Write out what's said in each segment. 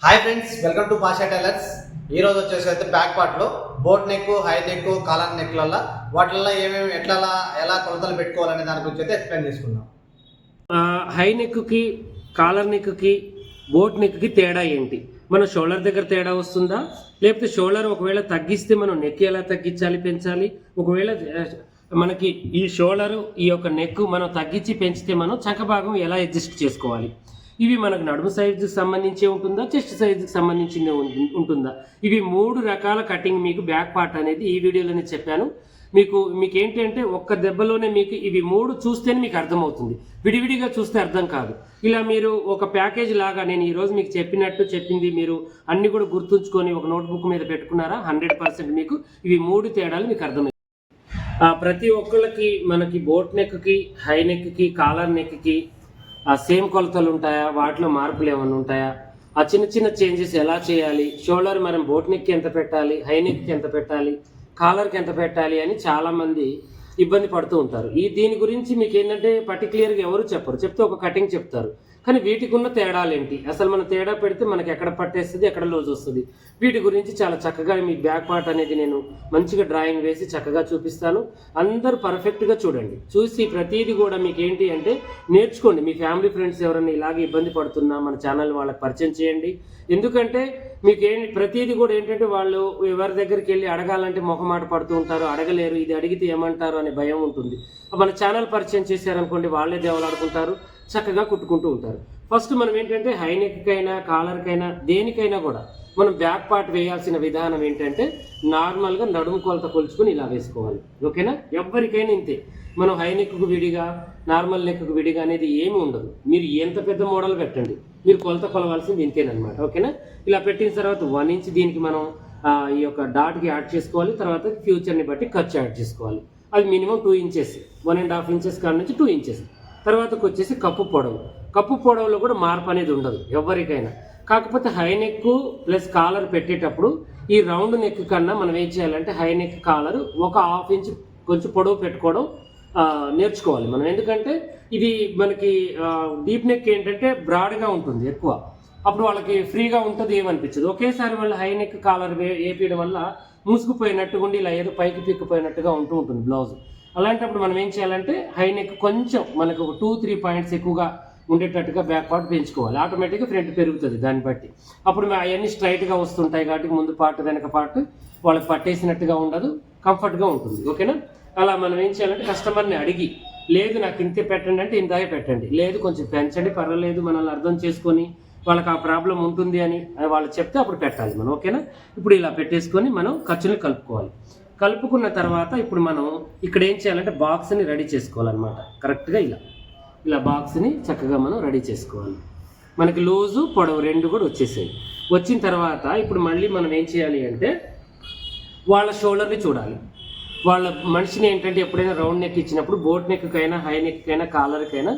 Hi friends, welcome to Pasha tailors. ఈ రోజు వచ్చేసి అయితే బ్యాక్ పార్ట్ లో boat neck, high neck, collar నెక్లలో వాటిల్లో ఏమేమి ఎలా కొలతలు పెట్టుకోవాలనే దాని గురించి అయితే ఎక్స్ప్లెయిన్ చేసుకుందాం. హై నెక్కి, కాలర్ నెక్కి, బోట్ నెక్కి తేడా ఏంటి? మన షోల్డర్ దగ్గర తేడా వస్తుందా, లేకపోతే షోల్డర్ ఒకవేళ తగ్గిస్తే మనం నెక్ ఎలా తగ్గించాలి, పెంచాలి? ఒకవేళ మనకి ఈ షోల్డరు, ఈ యొక్క నెక్ మనం తగ్గించి పెంచితే మనం చంక భాగం ఎలా అడ్జస్ట్ చేసుకోవాలి? ఇవి మనకు నడుము సైజుకి సంబంధించి ఉంటుందా, చెస్ట్ సైజుకి సంబంధించి ఉంటుందా? ఇవి 3 రకాల కటింగ్ మీకు బ్యాక్ పార్ట్ అనేది ఈ వీడియోలోనే చెప్పాను. మీకు ఏంటంటే ఒక్క దెబ్బలోనే మీకు ఇవి 3 చూస్తేనే మీకు అర్థమవుతుంది. విడివిడిగా చూస్తే అర్థం కాదు. ఇలా మీరు ఒక ప్యాకేజ్ లాగా నేను ఈరోజు మీకు చెప్పింది మీరు అన్ని కూడా గుర్తుంచుకొని ఒక నోట్బుక్ మీద పెట్టుకున్నారా, 100% మీకు ఇవి 3 తేడాలు మీకు అర్థమవుతుంది. ప్రతి ఒక్కళ్ళకి మనకి బోట్ నెక్కి, హై నెక్కి, కాలర్ నెక్కి సేమ్ కొలతలు ఉంటాయా, వాటిలో మార్పులు ఏమైనా ఉంటాయా, ఆ చిన్న చిన్న చేంజెస్ ఎలా చేయాలి, షోల్డర్ మనం బోట్ నెక్కి ఎంత పెట్టాలి, హై నెక్కి ఎంత పెట్టాలి, కాలర్కి ఎంత పెట్టాలి అని చాలామంది ఇబ్బంది పడుతూ ఉంటారు. దీని గురించి మీకు ఏంటంటే పర్టికులర్గా ఎవరు చెప్పరు, చెప్తే ఒక కటింగ్ చెప్తారు. కానీ వీటికి ఉన్న తేడాలు ఏంటి, అసలు మనం తేడా పెడితే మనకి ఎక్కడ పట్టేస్తుంది, ఎక్కడ లోజ్ వస్తుంది, వీటి గురించి చాలా చక్కగా మీ బ్యాక్ పార్ట్ అనేది నేను మంచిగా డ్రాయింగ్ వేసి చక్కగా చూపిస్తాను. అందరూ పర్ఫెక్ట్గా చూడండి. చూసి ప్రతిదీ కూడా మీకు ఏంటి అంటే నేర్చుకోండి. మీ ఫ్యామిలీ ఫ్రెండ్స్ ఎవరైనా ఇలాగే ఇబ్బంది పడుతున్నా మన ఛానల్ వాళ్ళకి పరిచయం చేయండి. ఎందుకంటే మీకు ప్రతిదీ కూడా ఏంటంటే వాళ్ళు ఎవరి దగ్గరికి వెళ్ళి అడగాలంటే మొహమాట పడుతూ ఉంటారు, అడగలేరు, ఇది అడిగితే ఏమంటారు అనే భయం ఉంటుంది. మన ఛానల్ పరిచయం చేశారనుకోండి, వాళ్ళే దేవలాడుకుంటారు, చక్కగా కుట్టుకుంటూ ఉంటారు. ఫస్ట్ మనం ఏంటంటే హై నెక్కైనా, కాలర్కైనా, దేనికైనా కూడా మనం బ్యాక్ పార్ట్ వేయాల్సిన విధానం ఏంటంటే నార్మల్గా నడుము కొలత కొలుచుకొని ఇలా వేసుకోవాలి. ఓకేనా? ఎవరికైనా ఇంతే. మనం హై నెక్కు విడిగా, నార్మల్ నెక్కు విడిగా అనేది ఏమి ఉండదు. మీరు ఎంత పెద్ద మోడల్ పెట్టండి, మీరు కొలత కొలవాల్సింది ఇంతేనమాట. ఓకేనా? ఇలా పెట్టిన తర్వాత 1 ఇంచ్ దీనికి మనం ఈ యొక్క డాట్కి యాడ్ చేసుకోవాలి. తర్వాత ఫ్యూచర్ని బట్టి ఖర్చు యాడ్ చేసుకోవాలి. అది మినిమం 2 ఇంచెస్, 1.5 ఇంచెస్ కాడ నుంచి 2 ఇంచెస్. తర్వాతకు వచ్చేసి కప్పు పొడవులో కూడా మార్పు అనేది ఉండదు ఎవరికైనా. కాకపోతే హై నెక్ ప్లస్ కాలర్ పెట్టేటప్పుడు ఈ రౌండ్ నెక్ కన్నా మనం ఏం చేయాలంటే హై నెక్ కాలర్ ఒక 1/2 ఇంచ్ కొంచెం పొడవు పెట్టుకోవడం నేర్చుకోవాలి మనం. ఎందుకంటే ఇది మనకి డీప్ నెక్ ఏంటంటే బ్రాడ్గా ఉంటుంది ఎక్కువ, అప్పుడు వాళ్ళకి ఫ్రీగా ఉంటుంది, ఏమనిపించదు. ఒకేసారి వాళ్ళు హై నెక్ కాలర్ వేపించడం వల్ల మూసుకుపోయినట్టుగా ఉండి ఇలా ఏదో పైకి పిక్కుపోయినట్టుగా ఉంటుంది బ్లౌజ్. అలాంటప్పుడు మనం ఏం చేయాలంటే హై నెక్ కొంచెం మనకు 2-3 పాయింట్స్ ఎక్కువగా ఉండేటట్టుగా బ్యాక్ పార్ట్ పెంచుకోవాలి. ఆటోమేటిక్గా ఫ్రంట్ పెరుగుతుంది దాన్ని బట్టి. అప్పుడు అవన్నీ స్ట్రైట్గా వస్తుంటాయి కాబట్టి ముందు పార్ట్ వెనక పార్ట్ వాళ్ళకి పట్టేసినట్టుగా ఉండదు, కంఫర్ట్గా ఉంటుంది. ఓకేనా? అలా మనం ఏం చేయాలంటే కస్టమర్ని అడిగి, లేదు నాకు ఇంతే పెట్టండి అంటే ఇంతగా పెట్టండి, లేదు కొంచెం పెంచండి పర్వాలేదు, మనల్ని అర్థం చేసుకొని వాళ్ళకి ఆ ప్రాబ్లం ఉంటుంది అని వాళ్ళు చెప్తే అప్పుడు పెట్టాలి మనం. ఓకేనా? ఇప్పుడు ఇలా పెట్టేసుకొని మనం ఖర్చుని కలుపుకున్న తర్వాత ఇప్పుడు మనం ఇక్కడ ఏం చేయాలంటే బాక్స్ని రెడీ చేసుకోవాలన్నమాట. కరెక్ట్గా ఇలా బాక్స్ని చక్కగా మనం రెడీ చేసుకోవాలి. మనకి లూజు, పొడవు 2 కూడా వచ్చేసాయి. వచ్చిన తర్వాత ఇప్పుడు మళ్ళీ మనం ఏం చేయాలి అంటే వాళ్ళ షోల్డర్ని చూడాలి. వాళ్ళ మనిషిని ఏంటంటే ఎప్పుడైనా రౌండ్ నెక్ ఇచ్చినప్పుడు బోట్ నెక్కైనా, హై నెక్కైనా, కాలర్కైనా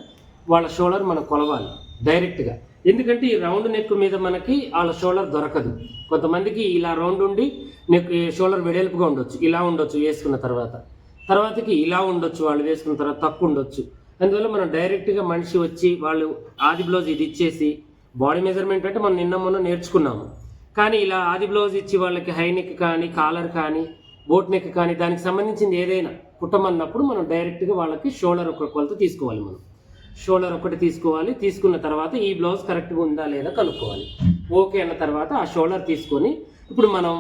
వాళ్ళ షోల్డర్ మనం కొలవాలి డైరెక్ట్గా. ఎందుకంటే ఈ రౌండ్ నెక్ మీద మనకి వాళ్ళ షోల్డర్ దొరకదు. కొంతమందికి ఇలా రౌండ్ ఉండి నెక్ షోల్డర్ వెడల్పుగా ఉండొచ్చు, ఇలా ఉండొచ్చు వేసుకున్న తర్వాతకి ఇలా ఉండొచ్చు, వాళ్ళు వేసుకున్న తర్వాత తక్కువ ఉండొచ్చు. అందువల్ల మనం డైరెక్ట్గా మనిషి వచ్చి వాళ్ళు ఆది బ్లౌజ్ ఇది ఇచ్చేసి, బాడీ మెజర్మెంట్ అంటే మనం మొన్న నేర్చుకున్నాము. కానీ ఇలా ఆది బ్లౌజ్ ఇచ్చి వాళ్ళకి హై నెక్ కానీ, కాలర్ కానీ, బోట్ నెక్ కానీ దానికి సంబంధించింది ఏదైనా కుట్టమన్నప్పుడు మనం డైరెక్ట్గా వాళ్ళకి షోల్డర్ ఒక కొలత తీసుకోవాలి. మనం షోల్డర్ ఒకటి తీసుకోవాలి. తీసుకున్న తర్వాత ఈ బ్లౌజ్ కరెక్ట్గా ఉందా లేదా కనుక్కోవాలి. ఓకే అన్న తర్వాత ఆ షోల్డర్ తీసుకొని ఇప్పుడు మనం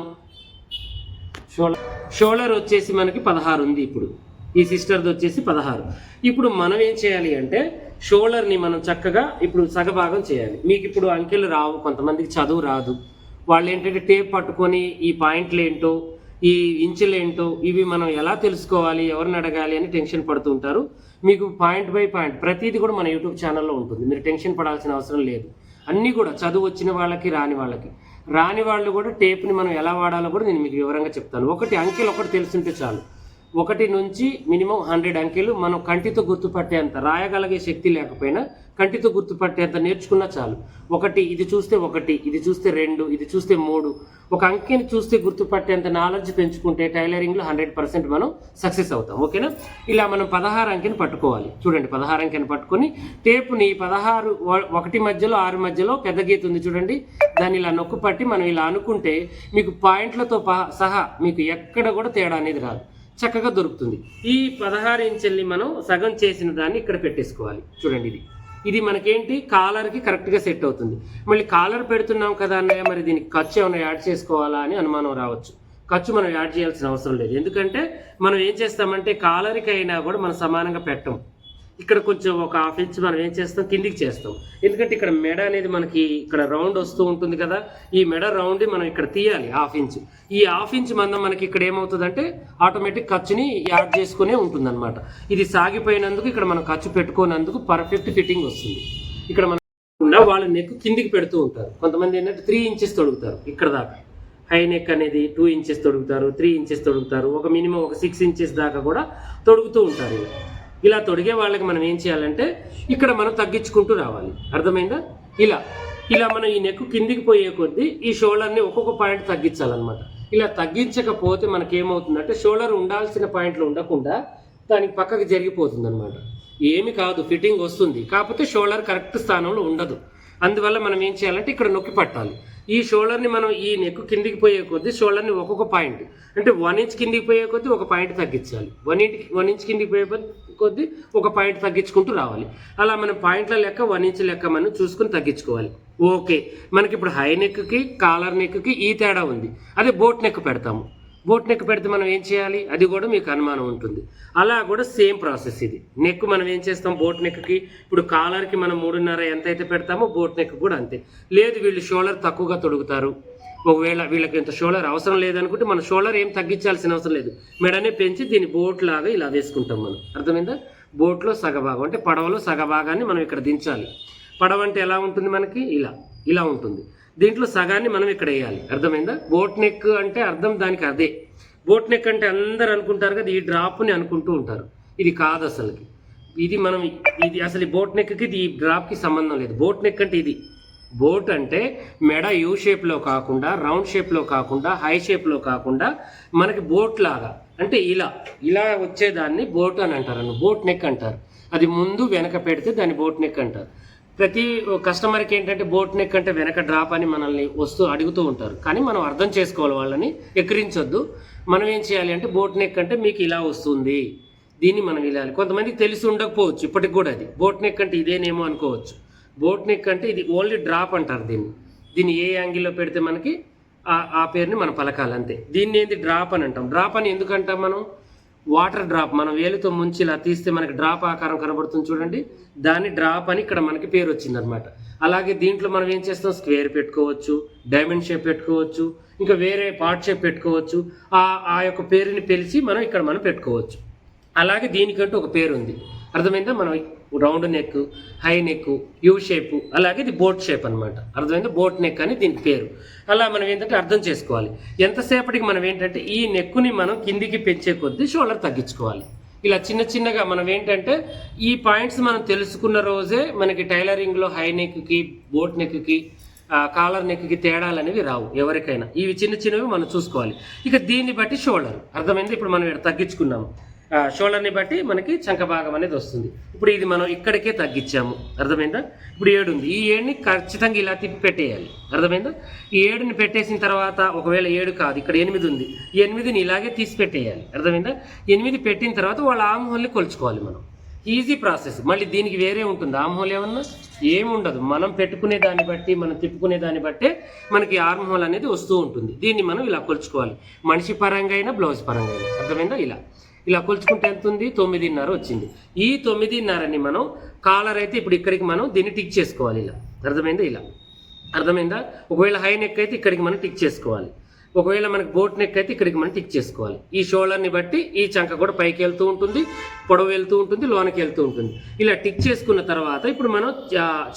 షోల్డర్ వచ్చేసి మనకి 16 ఉంది. ఇప్పుడు ఈ సిస్టర్ది వచ్చేసి 16. ఇప్పుడు మనం ఏం చేయాలి అంటే షోల్డర్ని మనం చక్కగా ఇప్పుడు సగభాగం చేయాలి. మీకు ఇప్పుడు అంకెలు రావు, కొంతమందికి చదువు రాదు. వాళ్ళు ఏంటంటే టేప్ పట్టుకొని ఈ పాయింట్లు ఏంటో, ఈ ఇంచులు ఏంటో ఇవి మనం ఎలా తెలుసుకోవాలి, ఎవరిని అడగాలి అని టెన్షన్ పడుతూ ఉంటారు. మీకు పాయింట్ బై పాయింట్ ప్రతిదీ కూడా మన యూట్యూబ్ ఛానల్లో ఉంటుంది. మీరు టెన్షన్ పడాల్సిన అవసరం లేదు. అన్నీ కూడా చదువు వచ్చిన వాళ్ళకి, రాని వాళ్ళు కూడా టేప్ని మనం ఎలా వాడాలో కూడా నేను మీకు వివరంగా చెప్తాను. అంకెలు ఒకటి తెలుసుంటే చాలు. 1 నుంచి మినిమం 100 అంకెలు మనం కంటితో గుర్తుపట్టేంత, రాయగలిగే శక్తి లేకపోయినా కంటితో గుర్తుపట్టేంత నేర్చుకున్నా చాలు. 1 ఇది చూస్తే 1, ఇది చూస్తే 2, ఇది చూస్తే 3, ఒక అంకెని చూస్తే గుర్తుపట్టేంత నాలెడ్జ్ పెంచుకుంటే టైలరింగ్లో 100% మనం సక్సెస్ అవుతాం. ఓకేనా? ఇలా మనం 16 అంకెని పట్టుకోవాలి. చూడండి, 16 అంకెని పట్టుకొని టేపుని 16 1 మధ్యలో 6 మధ్యలో పెద్ద గీత ఉంది చూడండి, దాన్ని ఇలా నొక్కు పట్టి మనం ఇలా అనుకుంటే మీకు పాయింట్లతో సహా మీకు ఎక్కడ కూడా తేడా అనేది రాదు, చక్కగా దొరుకుతుంది. ఈ 16 ఇంచుల్ని మనం సగం చేసిన దాన్ని ఇక్కడ పెట్టేసుకోవాలి. చూడండి, ఇది మనకేంటి కాలర్కి కరెక్ట్గా సెట్ అవుతుంది. మళ్ళీ కాలర్ పెడుతున్నాం కదా అన్నయ్య, మరి దీనికి ఖర్చు ఏమైనా యాడ్ చేసుకోవాలా అని అనుమానం రావచ్చు. ఖర్చు మనం యాడ్ చేయాల్సిన అవసరం లేదు. ఎందుకంటే మనం ఏం చేస్తామంటే కాలర్కి అయినా కూడా మనం సమానంగా పెట్టం. ఇక్కడ కొంచెం ఒక 1/2 ఇంచ్ మనం ఏం చేస్తాం, కిందికి చేస్తాం. ఎందుకంటే ఇక్కడ మెడ అనేది మనకి ఇక్కడ రౌండ్ వస్తూ ఉంటుంది కదా, ఈ మెడ రౌండ్ మనం ఇక్కడ తీయాలి 1/2 ఇంచ్. ఈ 1/2 ఇంచ్ మందం మనకి ఇక్కడ ఏమవుతుందంటే ఆటోమేటిక్ ఖర్చుని యాడ్ చేసుకునే ఉంటుంది అనమాట. ఇది సాగిపోయినందుకు ఇక్కడ మనం ఖర్చు పెట్టుకోనందుకు పర్ఫెక్ట్ ఫిట్టింగ్ వస్తుంది. ఇక్కడ మనం వాళ్ళు నెక్ కిందికి పెడుతూ ఉంటారు. కొంతమంది ఏంటంటే 3 ఇంచెస్ తొడుగుతారు ఇక్కడ దాకా. హై నెక్ అనేది 2 ఇంచెస్ తొడుగుతారు, 3 ఇంచెస్ తొడుగుతారు, ఒక మినిమం ఒక 6 ఇంచెస్ దాకా కూడా తొడుగుతూ ఉంటారు. ఇలా తొడిగే వాళ్ళకి మనం ఏం చేయాలంటే ఇక్కడ మనం తగ్గించుకుంటూ రావాలి. అర్థమైందా? ఇలా మనం ఈ నెక్ కిందికి పోయే కొద్దీ ఈ షోల్డర్ని ఒక్కొక్క పాయింట్ తగ్గించాలన్నమాట. ఇలా తగ్గించకపోతే మనకేమవుతుందంటే షోల్డర్ ఉండాల్సిన పాయింట్లు ఉండకుండా దానికి పక్కకి జరిగిపోతుంది అనమాట. ఏమి కాదు, ఫిట్టింగ్ వస్తుంది, కాకపోతే షోల్డర్ కరెక్ట్ స్థానంలో ఉండదు. అందువల్ల మనం ఏం చేయాలంటే ఇక్కడ నొక్కి పట్టాలి. ఈ షోల్డర్ని మనం ఈ నెక్ కిందికి పోయే కొద్దీ షోల్డర్ని ఒక్కొక్క పాయింట్ అంటే 1 ఇంచ్ కిందికి పోయే కొద్దీ ఒక పాయింట్ తగ్గించాలి. 1 ఇంచ్ కిందికి పోయే కొద్దీ ఒక పాయింట్ తగ్గించుకుంటూ రావాలి. అలా మనం పాయింట్ల లెక్క 1 ఇంచ్ లెక్క మనం చూసుకుని తగ్గించుకోవాలి. ఓకే, మనకి ఇప్పుడు హై నెక్కి కాలర్ నెక్కి ఈ తేడా ఉంది. అదే బోట్ నెక్ పెడతాము. బోట్ నెక్ పెడితే మనం ఏం చేయాలి, అది కూడా మీకు అనుమానం ఉంటుంది. అలా కూడా సేమ్ ప్రాసెస్. ఇది నెక్ మనం ఏం చేస్తాం, బోట్ నెక్కి ఇప్పుడు కాలర్కి మనం 3.5 ఎంత అయితే పెడతామో బోట్ నెక్ కూడా అంతే. లేదు వీళ్ళు షోల్డర్ తక్కువగా తొడుగుతారు, ఒకవేళ వీళ్ళకి ఇంత షోల్డర్ అవసరం లేదనుకుంటే మన షోల్డర్ ఏం తగ్గించాల్సిన అవసరం లేదు, మెడనే పెంచి దీన్ని బోట్ లాగా ఇలా వేసుకుంటాం మనం. అర్థమైందా? బోట్లో సగభాగం అంటే పడవలో సగభాగాన్ని మనం ఇక్కడ దించాలి. పడవ అంటే ఎలా ఉంటుంది మనకి, ఇలా ఉంటుంది. దీంట్లో సగాన్ని మనం ఇక్కడ వేయాలి. అర్థమైందా? బోట్ నెక్ అంటే అర్థం దానికి అదే. బోట్ నెక్ అంటే అందరు అనుకుంటారు కదా ఈ డ్రాప్ని అనుకుంటూ ఉంటారు. ఇది కాదు అసలుకి. ఇది అసలు ఈ బోట్ నెక్కి ఈ డ్రాప్కి సంబంధం లేదు. బోట్ నెక్ అంటే ఇది. బోట్ అంటే మెడ యూ షేప్లో కాకుండా, రౌండ్ షేప్లో కాకుండా, హై షేప్లో కాకుండా మనకి బోట్ లాగా అంటే ఇలా వచ్చేదాన్ని బోట్ అని అంటారు, బోట్ నెక్ అంటారు. అది ముందు వెనక పెడితే దాన్ని బోట్ నెక్ అంటారు. ప్రతి కస్టమర్కి ఏంటంటే బోట్ నెక్ అంటే వెనక డ్రాప్ అని మనల్ని అడుగుతూ ఉంటారు. కానీ మనం అర్థం చేసుకోవాలి, వాళ్ళని ఎక్కిరించొద్దు. మనం ఏం చేయాలి అంటే బోట్ నెక్ అంటే మీకు ఇలా వస్తుంది, దీన్ని మనం ఇలా. కొంతమందికి తెలిసి ఉండకపోవచ్చు ఇప్పటికి కూడా, అది బోట్ నెక్ అంటే ఇదేనేమో అనుకోవచ్చు. బోట్ నెక్ అంటే ఇది ఓన్లీ డ్రాప్ అంటారు దీన్ని ఏ యాంగిల్లో పెడితే మనకి ఆ పేరుని మనం పలకాలి అంతే. దీన్ని ఏంది డ్రాప్ అని అంటాం. డ్రాప్ అని ఎందుకు అంటాం మనం, వాటర్ డ్రాప్ మనం వేలుతో ముంచి ఇలా తీస్తే మనకి డ్రాప్ ఆకారం కనబడుతుంది చూడండి, దాన్ని డ్రాప్ అని ఇక్కడ మనకి పేరు వచ్చింది అనమాట. అలాగే దీంట్లో మనం ఏం చేస్తాం, స్క్వేర్ పెట్టుకోవచ్చు, డైమండ్ షేప్ పెట్టుకోవచ్చు, ఇంకా వేరే పార్ట్ షేప్ పెట్టుకోవచ్చు. ఆ యొక్క పేరుని పిలిచి మనం పెట్టుకోవచ్చు. అలాగే దీనికంటూ ఒక పేరు ఉంది. అర్థమైందా? మనం round neck, high neck, U shape, అలాగే ఇది బోట్ షేప్ అనమాట. అర్థమైందా? బోట్ నెక్ అని దీనికి పేరు. అలా మనం ఏంటంటే అర్థం చేసుకోవాలి. ఎంతసేపటికి మనం ఏంటంటే ఈ నెక్కుని మనం కిందికి పెంచే కొద్దీ షోల్డర్ తగ్గించుకోవాలి. ఇలా చిన్నగా మనం ఏంటంటే ఈ పాయింట్స్ మనం తెలుసుకున్న రోజే మనకి టైలరింగ్లో హై నెక్కి, బోట్ నెక్కి, కాలర్ నెక్కి తేడాలు అనేవి రావు ఎవరికైనా. ఇవి చిన్నవి మనం చూసుకోవాలి. ఇక దీన్ని బట్టి షోల్డర్ అర్థమైంది. ఇప్పుడు మనం ఇక్కడ తగ్గించుకున్నాము, షోల్డర్ని బట్టి మనకి చంక భాగం అనేది వస్తుంది. ఇప్పుడు ఇది మనం ఇక్కడికే తగ్గించాము. అర్థమైందా? ఇప్పుడు 7 ఉంది. ఈ 7ని ఖచ్చితంగా ఇలా తిప్పి పెట్టేయాలి. అర్థమైందా? ఈ 7ని పెట్టేసిన తర్వాత ఒకవేళ 7 కాదు, ఇక్కడ 8 ఉంది, ఈ 8ని ఇలాగే తీసి పెట్టేయాలి. అర్థమైందా? 8 పెట్టిన తర్వాత వాళ్ళ ఆమ్ హోల్ని కొలుచుకోవాలి మనం. Easy process. మళ్ళీ దీనికి వేరే ఉంటుంది ఆమ్ హోల్ ఏమన్నా ఏమి ఉండదు. మనం పెట్టుకునే దాన్ని బట్టి, మనం తిప్పుకునే దాన్ని బట్టే మనకి ఆర్మ్ హోల్ అనేది వస్తూ ఉంటుంది. దీన్ని మనం ఇలా కొలుచుకోవాలి, మనిషి పరంగా అయినా బ్లౌజ్ పరంగా అయినా. అర్థమైందా? ఇలా కొలుచుకుంటే ఎంత ఉంది, 9.5 వచ్చింది. ఈ 9.5ని మనం కాలర్ అయితే ఇప్పుడు ఇక్కడికి మనం దీన్ని టిక్ చేసుకోవాలి ఇలా. అర్థమైందా? ఒకవేళ హై నెక్ అయితే ఇక్కడికి మనం టిక్ చేసుకోవాలి, ఒకవేళ మనకి బోట్ నెక్ అయితే ఇక్కడికి మనం టిక్ చేసుకోవాలి. ఈ షోల్డర్ని బట్టి ఈ చంక కూడా పైకి వెళ్తూ ఉంటుంది, పొడవు వెళ్తూ ఉంటుంది, లోనకి వెళ్తూ ఉంటుంది. ఇలా టిక్ చేసుకున్న తర్వాత ఇప్పుడు మనం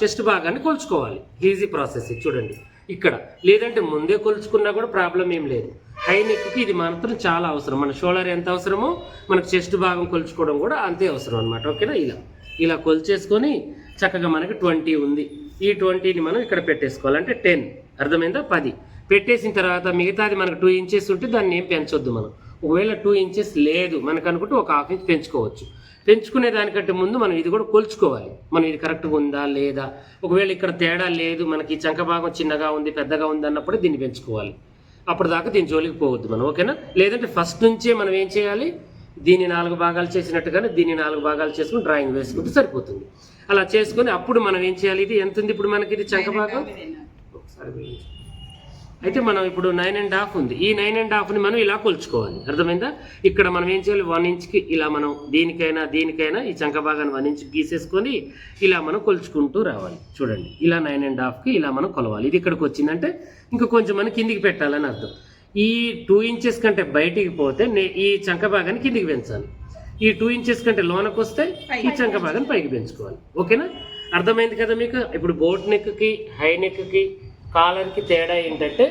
చెస్ట్ భాగాన్ని కొలుచుకోవాలి. ఈజీ ప్రాసెస్ చూడండి ఇక్కడ. లేదంటే ముందే కొలుచుకున్నా కూడా ప్రాబ్లం ఏం లేదు. హై నెక్కి ఇది మాత్రం చాలా అవసరం. మన షోల్డర్ ఎంత అవసరమో మనకు చెస్ట్ భాగం కొలుచుకోవడం కూడా అంతే అవసరం అనమాట. ఓకేనా, ఇలా కొలిచేసుకొని చక్కగా మనకి 20 ఉంది. ఈ 20ని మనం ఇక్కడ పెట్టేసుకోవాలి, అంటే 10. అర్థమైందా? 10 పెట్టేసిన తర్వాత మిగతాది మనకు 2 ఇంచెస్ ఉంటే దాన్ని ఏం పెంచొద్దు మనం. ఒకవేళ 2 ఇంచెస్ లేదు మనకు అనుకుంటే ఒక 1/2 ఇంచ్ పెంచుకోవచ్చు. పెంచుకునే దానికంటే ముందు మనం ఇది కూడా కొలుచుకోవాలి, మనం ఇది కరెక్ట్గా ఉందా లేదా. ఒకవేళ ఇక్కడ తేడా లేదు, మనకి చంక భాగం చిన్నగా ఉంది పెద్దగా ఉంది అన్నప్పుడు దీన్ని పెంచుకోవాలి. అప్పటిదాకా దీని జోలికి పోవద్దు మనం. ఓకేనా, లేదంటే ఫస్ట్ నుంచే మనం ఏం చేయాలి, దీన్ని 4 భాగాలు చేసినట్టుగానే దీన్ని 4 భాగాలు చేసుకుని డ్రాయింగ్ వేసుకుంటే సరిపోతుంది. అలా చేసుకొని అప్పుడు మనం ఏం చేయాలి, ఇది ఎంత ఉంది ఇప్పుడు మనకి, ఇది చంక భాగం ఒకసారి అయితే మనం ఇప్పుడు 9.5 ఉంది. ఈ 9.5ని మనం ఇలా కొలుచుకోవాలి. అర్థమైందా? ఇక్కడ మనం ఏం చేయాలి, 1 ఇంచ్కి ఇలా మనం దీనికైనా ఈ చంక భాగాన్ని 1 ఇంచ్ గీసేసుకొని ఇలా మనం కొలుచుకుంటూ రావాలి. చూడండి, ఇలా 9.5కి ఇలా మనం కొలవాలి. ఇది ఇక్కడికి వచ్చిందంటే ఇంకా కొంచెం మనం కిందికి పెట్టాలని అర్థం. ఈ 2 ఇంచెస్ కంటే బయటికి పోతే ఈ చంక భాగాన్ని కిందికి పెంచాలి. ఈ 2 ఇంచెస్ కంటే లోనకు వస్తే ఈ చంక భాగాన్ని పైకి పెంచుకోవాలి. ఓకేనా, అర్థమైంది కదా మీకు? ఇప్పుడు బోట్ నెక్కి, హై నెక్కి, కాలర్కి తేడా ఏంటంటే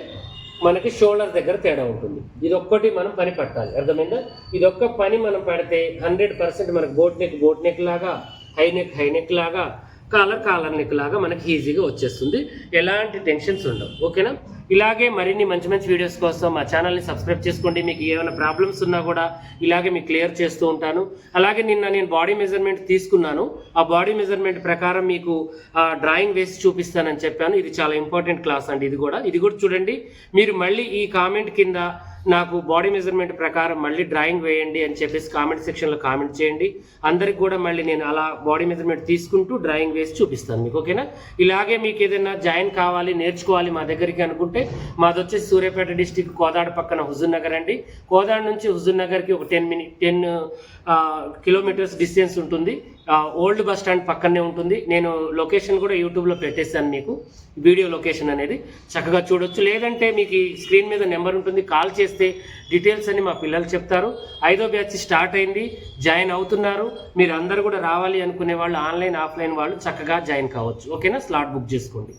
మనకి షోల్డర్ దగ్గర తేడా ఉంటుంది. ఇది ఒక్కటి మనం పని పట్టాలి. అర్థమైందా? ఇదొక్క పని మనం పెడితే 100% మనకు బోట్ నెక్ లాగా, హై నెక్ లాగా, కాలర్ నెక్ లాగా మనకి ఈజీగా వచ్చేస్తుంది. ఎలాంటి టెన్షన్స్ ఉండవు. ఓకేనా, ఇలాగే మరిన్ని మంచి వీడియోస్ కోసం మా ఛానల్ని సబ్స్క్రైబ్ చేసుకోండి. మీకు ఏమైనా ప్రాబ్లమ్స్ ఉన్నా కూడా ఇలాగే మీకు క్లియర్ చేస్తూ ఉంటాను. అలాగే నేను బాడీ మెజర్మెంట్ తీసుకున్నాను. ఆ బాడీ మెజర్మెంట్ ప్రకారం మీకు డ్రాయింగ్ వేసి చూపిస్తానని చెప్పాను. ఇది చాలా ఇంపార్టెంట్ క్లాస్ అండి. ఇది కూడా చూడండి. మీరు మళ్ళీ ఈ కామెంట్ కింద నాకు బాడీ మెజర్మెంట్ ప్రకారం మళ్ళీ డ్రాయింగ్ వేయండి అని చెప్పేసి కామెంట్ సెక్షన్లో కామెంట్ చేయండి. అందరికి కూడా మళ్ళీ నేను అలా బాడీ మెజర్మెంట్ తీసుకుంటూ డ్రాయింగ్ వేసి చూపిస్తాను మీకు. ఓకేనా, ఇలాగే మీకు ఏదైనా జాయిన్ కావాలి, నేర్చుకోవాలి మా దగ్గరికి అనుకుంటే మాది వచ్చేసి సూర్యాపేట డిస్టిక్ కోదాడ పక్కన హుజూర్ నగర్ అండి. కోదాడ నుంచి హుజూర్ నగర్కి ఒక 10 కిలోమీటర్స్ డిస్టెన్స్ ఉంటుంది. ఓల్డ్ బస్ స్టాండ్ పక్కనే ఉంటుంది. నేను లొకేషన్ కూడా యూట్యూబ్లో పెట్టేస్తాను, మీకు వీడియో లొకేషన్ అనేది చక్కగా చూడొచ్చు. లేదంటే మీకు ఈ స్క్రీన్ మీద నెంబర్ ఉంటుంది, కాల్ చేస్తే డీటెయిల్స్ అన్ని మా పిల్లలు చెప్తారు. 5వ బ్యాచ్ స్టార్ట్ అయింది, జాయిన్ అవుతున్నారు. మీరు అందరూ కూడా రావాలి అనుకునే వాళ్ళు ఆన్లైన్ ఆఫ్లైన్ వాళ్ళు చక్కగా జాయిన్ కావచ్చు. ఓకేనా, స్లాట్ బుక్ చేసుకోండి.